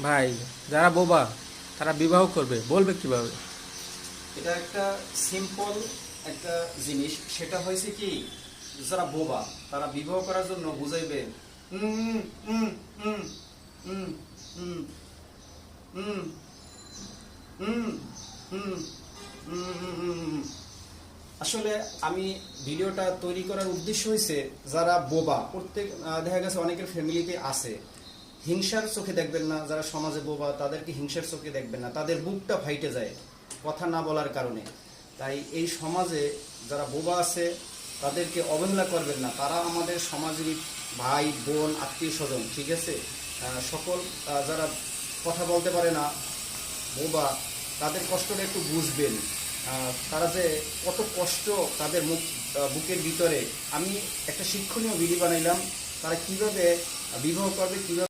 ভাই, যারা বোবা তারা বিবাহ করবে, বলবে কিভাবে? এটা একটা সিম্পল একটা জিনিস। সেটা হয়েছে কি, যারা বোবা তারা বিবাহ করার জন্য বুঝাইবে উম, উম, উম, উম, উম, উম, উম, উম, উম। আসলে আমি ভিডিওটা তৈরি করার উদ্দেশ্য হয়েছে, যারা বোবা প্রত্যেক দেখা গেছে অনেকের ফ্যামিলিতে আছে, হিংসার চোখে দেখবেন না। যারা সমাজে বোবা তাদেরকে হিংসার চোখে দেখবেন না, তাদের বুকটা ফাইটে যায় কথা না বলার কারণে। তাই এই সমাজে যারা বোবা আছে তাদেরকে অবহেলা করবেন না। তারা আমাদের সমাজেরই ভাই বোন আত্মীয় স্বজন, ঠিক আছে। সকল যারা কথা বলতে পারে না, বোবা, তাদের কষ্টটা একটু বুঝবেন। তারা যে কত কষ্ট তাদের বুকের ভিতরে। আমি একটা শিক্ষণীয় ভিডিও বানাইলাম, তারা কিভাবে বিবাহ করবে, কিভাবে